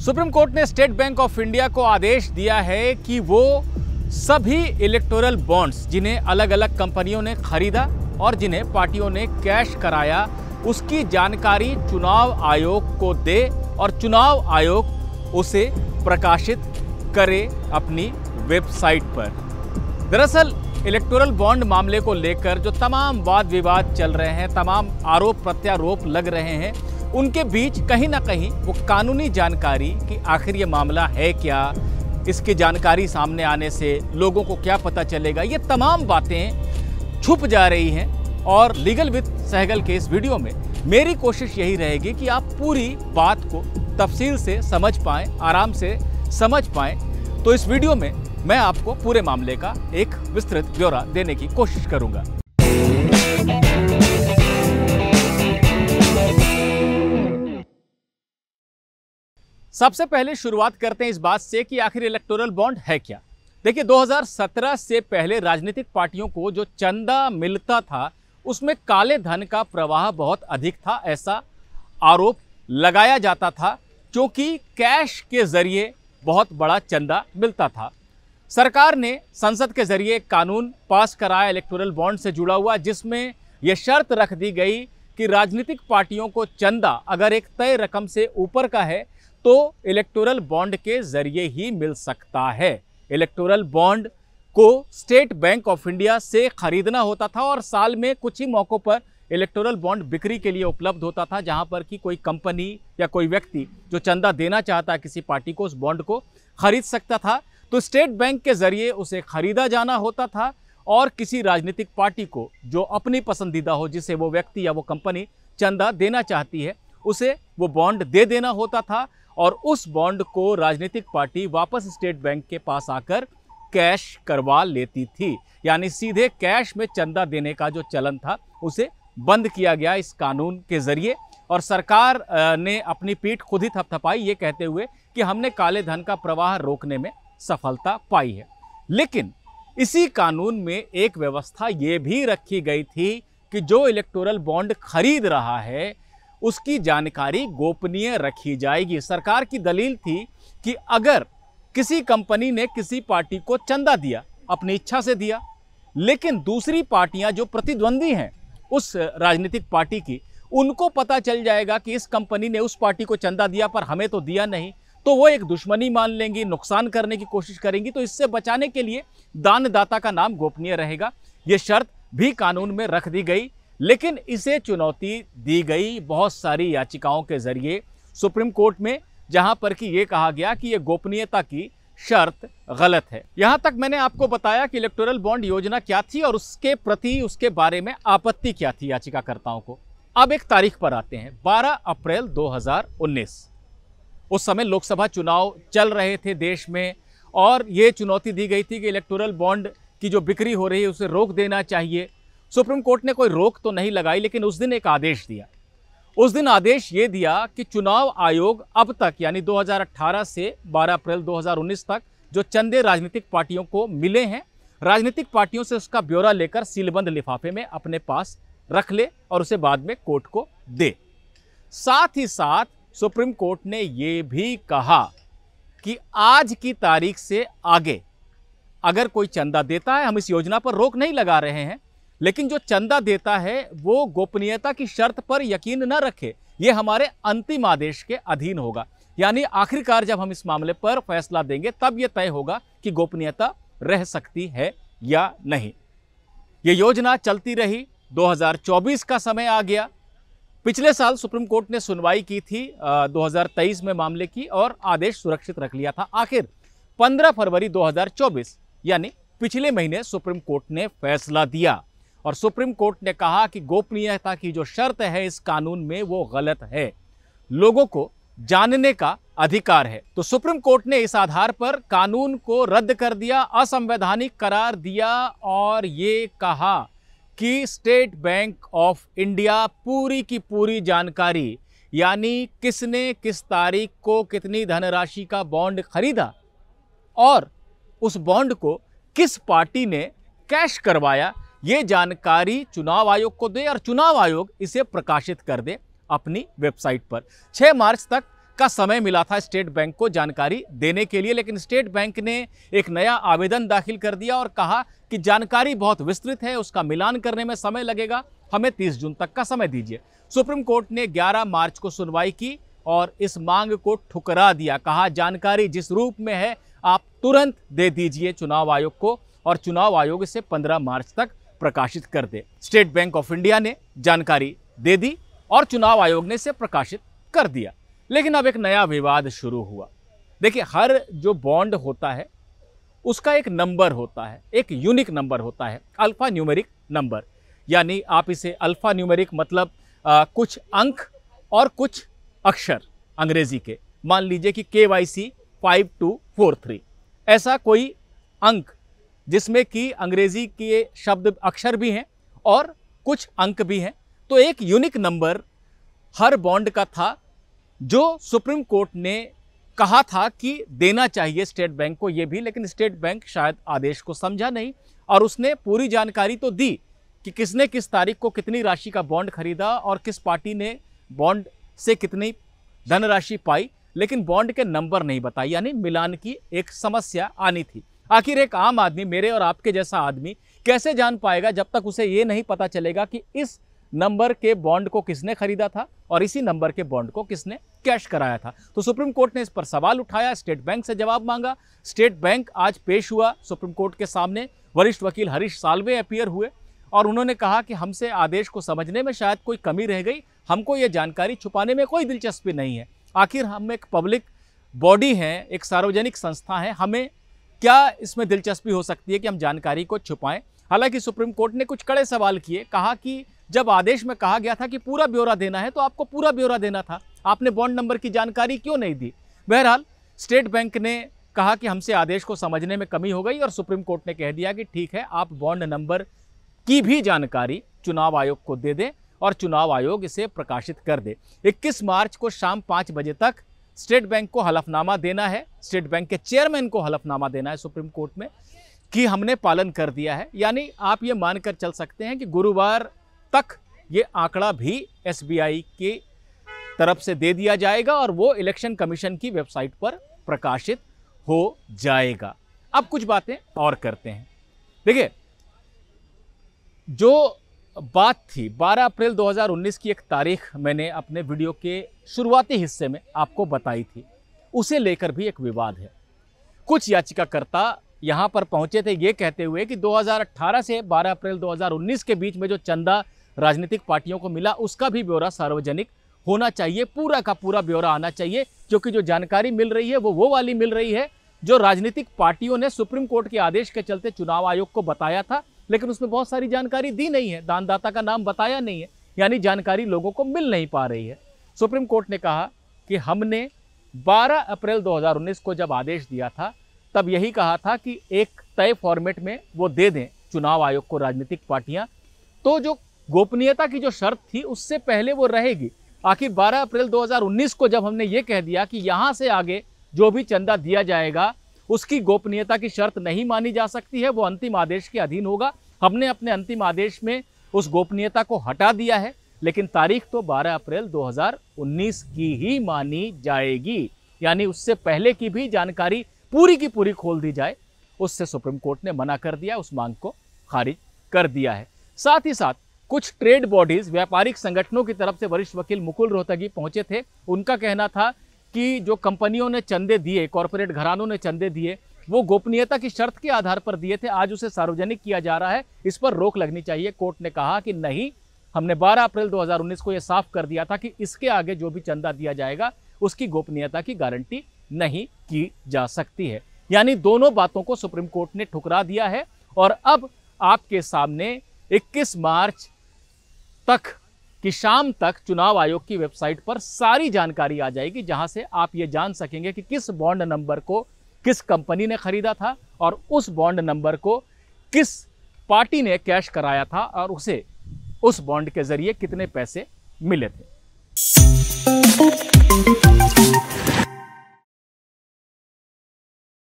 Supreme court ने state bank of India को आदेश दिया है कि वो सभी इलेक्टोरल बॉन्ड्स जिन्हें अलग अलग कंपनियों ने खरीदा और जिन्हें पार्टियों ने कैश कराया, उसकी जानकारी चुनाव आयोग को दे और चुनाव आयोग उसे प्रकाशित करे अपनी वेबसाइट पर। दरअसल इलेक्टोरल बॉन्ड मामले को लेकर जो तमाम वाद विवाद चल रहे हैं, तमाम आरोप प्रत्यारोप लग रहे हैं, उनके बीच कहीं ना कहीं वो कानूनी जानकारी कि आखिर ये मामला है क्या, इसकी जानकारी सामने आने से लोगों को क्या पता चलेगा, ये तमाम बातें छुप जा रही हैं। और लीगल विद सहगल के इस वीडियो में मेरी कोशिश यही रहेगी कि आप पूरी बात को तफसील से समझ पाएं, आराम से समझ पाएं। तो इस वीडियो में मैं आपको पूरे मामले का एक विस्तृत ब्यौरा देने की कोशिश करूंगा। सबसे पहले शुरुआत करते हैं इस बात से कि आखिर इलेक्टोरल बॉन्ड है क्या। देखिए, 2017 से पहले राजनीतिक पार्टियों को जो चंदा मिलता था उसमें काले धन का प्रवाह बहुत अधिक था, ऐसा आरोप लगाया जाता था, क्योंकि कैश के जरिए बहुत बड़ा चंदा मिलता था। सरकार ने संसद के जरिए कानून पास कराया इलेक्टोरल बॉन्ड से जुड़ा हुआ, जिसमें यह शर्त रख दी गई कि राजनीतिक पार्टियों को चंदा अगर एक तय रकम से ऊपर का है तो इलेक्टोरल बॉन्ड के जरिए ही मिल सकता है। इलेक्टोरल बॉन्ड को स्टेट बैंक ऑफ इंडिया से खरीदना होता था और साल में कुछ ही मौक़ों पर इलेक्टोरल बॉन्ड बिक्री के लिए उपलब्ध होता था, जहां पर कि कोई कंपनी या कोई व्यक्ति जो चंदा देना चाहता है किसी पार्टी को, उस बॉन्ड को खरीद सकता था। तो स्टेट बैंक के जरिए उसे खरीदा जाना होता था और किसी राजनीतिक पार्टी को जो अपनी पसंदीदा हो, जिसे वो व्यक्ति या वो कंपनी चंदा देना चाहती है, उसे वो बॉन्ड दे देना होता था और उस बॉन्ड को राजनीतिक पार्टी वापस स्टेट बैंक के पास आकर कैश करवा लेती थी। यानी सीधे कैश में चंदा देने का जो चलन था उसे बंद किया गया इस कानून के जरिए। और सरकार ने अपनी पीठ खुद ही थपथपाई, ये कहते हुए कि हमने काले धन का प्रवाह रोकने में सफलता पाई है। लेकिन इसी कानून में एक व्यवस्था ये भी रखी गई थी कि जो इलेक्टोरल बॉन्ड खरीद रहा है उसकी जानकारी गोपनीय रखी जाएगी। सरकार की दलील थी कि अगर किसी कंपनी ने किसी पार्टी को चंदा दिया, अपनी इच्छा से दिया, लेकिन दूसरी पार्टियां जो प्रतिद्वंदी हैं उस राजनीतिक पार्टी की, उनको पता चल जाएगा कि इस कंपनी ने उस पार्टी को चंदा दिया पर हमें तो दिया नहीं, तो वो एक दुश्मनी मान लेंगी, नुकसान करने की कोशिश करेंगी। तो इससे बचाने के लिए दानदाता का नाम गोपनीय रहेगा, ये शर्त भी कानून में रख दी गई। लेकिन इसे चुनौती दी गई बहुत सारी याचिकाओं के जरिए सुप्रीम कोर्ट में, जहां पर कि ये कहा गया कि ये गोपनीयता की शर्त गलत है। यहां तक मैंने आपको बताया कि इलेक्टोरल बॉन्ड योजना क्या थी और उसके प्रति, उसके बारे में आपत्ति क्या थी याचिकाकर्ताओं को। अब एक तारीख पर आते हैं, 12 अप्रैल 2019। उस समय लोकसभा चुनाव चल रहे थे देश में और ये चुनौती दी गई थी कि इलेक्टोरल बॉन्ड की जो बिक्री हो रही है उसे रोक देना चाहिए। सुप्रीम कोर्ट ने कोई रोक तो नहीं लगाई, लेकिन उस दिन एक आदेश दिया। उस दिन आदेश ये दिया कि चुनाव आयोग अब तक, यानी 2018 से 12 अप्रैल 2019 तक जो चंदे राजनीतिक पार्टियों को मिले हैं, राजनीतिक पार्टियों से उसका ब्यौरा लेकर सीलबंद लिफाफे में अपने पास रख ले और उसे बाद में कोर्ट को दे। साथ ही साथ सुप्रीम कोर्ट ने ये भी कहा कि आज की तारीख से आगे अगर कोई चंदा देता है, हम इस योजना पर रोक नहीं लगा रहे हैं, लेकिन जो चंदा देता है वो गोपनीयता की शर्त पर यकीन न रखे, ये हमारे अंतिम आदेश के अधीन होगा। यानी आखिरकार जब हम इस मामले पर फैसला देंगे तब यह तय होगा कि गोपनीयता रह सकती है या नहीं। ये योजना चलती रही, 2024 का समय आ गया। पिछले साल सुप्रीम कोर्ट ने सुनवाई की थी 2023 में मामले की और आदेश सुरक्षित रख लिया था। आखिर 15 फरवरी 2024 यानी पिछले महीने सुप्रीम कोर्ट ने फैसला दिया और सुप्रीम कोर्ट ने कहा कि गोपनीयता की जो शर्त है इस कानून में वो गलत है, लोगों को जानने का अधिकार है। तो सुप्रीम कोर्ट ने इस आधार पर कानून को रद्द कर दिया, असंवैधानिक करार दिया और ये कहा कि स्टेट बैंक ऑफ इंडिया पूरी की पूरी जानकारी, यानी किसने किस तारीख को कितनी धनराशि का बॉन्ड खरीदा और उस बॉन्ड को किस पार्टी ने कैश करवाया, ये जानकारी चुनाव आयोग को दे और चुनाव आयोग इसे प्रकाशित कर दे अपनी वेबसाइट पर। 6 मार्च तक का समय मिला था स्टेट बैंक को जानकारी देने के लिए, लेकिन स्टेट बैंक ने एक नया आवेदन दाखिल कर दिया और कहा कि जानकारी बहुत विस्तृत है, उसका मिलान करने में समय लगेगा, हमें 30 जून तक का समय दीजिए। सुप्रीम कोर्ट ने 11 मार्च को सुनवाई की और इस मांग को ठुकरा दिया। कहा जानकारी जिस रूप में है आप तुरंत दे दीजिए चुनाव आयोग को और चुनाव आयोग इसे 15 मार्च तक प्रकाशित कर दे। स्टेट बैंक ऑफ इंडिया ने जानकारी दे दी और चुनाव आयोग ने इसे प्रकाशित कर दिया। लेकिन अब एक नया विवाद शुरू हुआ। देखिए, हर जो बॉन्ड होता है उसका एक नंबर होता है, एक यूनिक नंबर होता है, अल्फा न्यूमेरिक नंबर। यानी आप इसे अल्फा न्यूमेरिक मतलब कुछ अंक और कुछ अक्षर अंग्रेजी के, मान लीजिए कि KYC 5243, ऐसा कोई अंक जिसमें कि अंग्रेजी के शब्द अक्षर भी हैं और कुछ अंक भी हैं। तो एक यूनिक नंबर हर बॉन्ड का था जो सुप्रीम कोर्ट ने कहा था कि देना चाहिए स्टेट बैंक को, ये भी, लेकिन स्टेट बैंक शायद आदेश को समझा नहीं और उसने पूरी जानकारी तो दी कि किसने किस तारीख को कितनी राशि का बॉन्ड खरीदा और किस पार्टी ने बॉन्ड से कितनी धनराशि पाई, लेकिन बॉन्ड के नंबर नहीं बताई, यानी मिलान की एक समस्या आनी थी। आखिर एक आम आदमी, मेरे और आपके जैसा आदमी, कैसे जान पाएगा जब तक उसे ये नहीं पता चलेगा कि इस नंबर के बॉन्ड को किसने खरीदा था और इसी नंबर के बॉन्ड को किसने कैश कराया था। तो सुप्रीम कोर्ट ने इस पर सवाल उठाया, स्टेट बैंक से जवाब मांगा। स्टेट बैंक आज पेश हुआ सुप्रीम कोर्ट के सामने। वरिष्ठ वकील हरीश साल्वे अपीयर हुए और उन्होंने कहा कि हमसे आदेश को समझने में शायद कोई कमी रह गई, हमको ये जानकारी छुपाने में कोई दिलचस्पी नहीं है। आखिर हम एक पब्लिक बॉडी हैं, एक सार्वजनिक संस्था है, हमें क्या इसमें दिलचस्पी हो सकती है कि हम जानकारी को छुपाएं। हालांकि सुप्रीम कोर्ट ने कुछ कड़े सवाल किए, कहा कि जब आदेश में कहा गया था कि पूरा ब्यौरा देना है तो आपको पूरा ब्यौरा देना था, आपने बॉन्ड नंबर की जानकारी क्यों नहीं दी। बहरहाल स्टेट बैंक ने कहा कि हमसे आदेश को समझने में कमी हो गई और सुप्रीम कोर्ट ने कह दिया कि ठीक है, आप बॉन्ड नंबर की भी जानकारी चुनाव आयोग को दे दें और चुनाव आयोग इसे प्रकाशित कर दे। 21 मार्च को शाम 5 बजे तक स्टेट बैंक को हलफनामा देना है, स्टेट बैंक के चेयरमैन को हलफनामा देना है सुप्रीम कोर्ट में कि हमने पालन कर दिया है। यानी आप ये मानकर चल सकते हैं कि गुरुवार तक ये आंकड़ा भी SBI की तरफ से दे दिया जाएगा और वो इलेक्शन कमीशन की वेबसाइट पर प्रकाशित हो जाएगा। अब कुछ बातें और करते हैं। देखिए, जो बात थी 12 अप्रैल 2019 की एक तारीख मैंने अपने वीडियो के शुरुआती हिस्से में आपको बताई थी, उसे लेकर भी एक विवाद है। कुछ याचिकाकर्ता यहां पर पहुंचे थे ये कहते हुए कि 2018 से 12 अप्रैल 2019 के बीच में जो चंदा राजनीतिक पार्टियों को मिला उसका भी ब्यौरा सार्वजनिक होना चाहिए, पूरा का पूरा ब्यौरा आना चाहिए, क्योंकि जो जानकारी मिल रही है वो वाली मिल रही है जो राजनीतिक पार्टियों ने सुप्रीम कोर्ट के आदेश के चलते चुनाव आयोग को बताया था, लेकिन उसमें बहुत सारी जानकारी दी नहीं है, दानदाता का नाम बताया नहीं है, यानी जानकारी लोगों को मिल नहीं पा रही है। सुप्रीम कोर्ट ने कहा कि हमने 12 अप्रैल 2019 को जब आदेश दिया था तब यही कहा था कि एक तय फॉर्मेट में वो दे दें चुनाव आयोग को राजनीतिक पार्टियां, तो जो गोपनीयता की जो शर्त थी उससे पहले वो रहेगी। आखिर 12 अप्रैल 2019 को जब हमने ये कह दिया कि यहां से आगे जो भी चंदा दिया जाएगा उसकी गोपनीयता की शर्त नहीं मानी जा सकती है, वो अंतिम आदेश के अधीन होगा। हमने अपने अंतिम आदेश में उस गोपनीयता को हटा दिया है, लेकिन तारीख तो 12 अप्रैल 2019 की ही मानी जाएगी, यानी उससे पहले की भी जानकारी पूरी की पूरी खोल दी जाए, उससे सुप्रीम कोर्ट ने मना कर दिया, उस मांग को खारिज कर दिया है। साथ ही साथ कुछ ट्रेड बॉडीज, व्यापारिक संगठनों की तरफ से वरिष्ठ वकील मुकुल रोहतगी पहुंचे थे। उनका कहना था कि जो कंपनियों ने चंदे दिए, कॉरपोरेट घरानों ने चंदे दिए, वो गोपनीयता की शर्त के आधार पर दिए थे, आज उसे सार्वजनिक किया जा रहा है, इस पर रोक लगनी चाहिए। कोर्ट ने कहा कि नहीं, हमने 12 अप्रैल 2019 को यह साफ कर दिया था कि इसके आगे जो भी चंदा दिया जाएगा उसकी गोपनीयता की गारंटी नहीं की जा सकती है। यानी दोनों बातों को सुप्रीम कोर्ट ने ठुकरा दिया है और अब आपके सामने 21 मार्च तक की शाम तक चुनाव आयोग की वेबसाइट पर सारी जानकारी आ जाएगी, जहां से आप ये जान सकेंगे कि किस बॉन्ड नंबर को किस कंपनी ने खरीदा था और उस बॉन्ड नंबर को किस पार्टी ने कैश कराया था और उसे उस बॉन्ड के जरिए कितने पैसे मिले थे।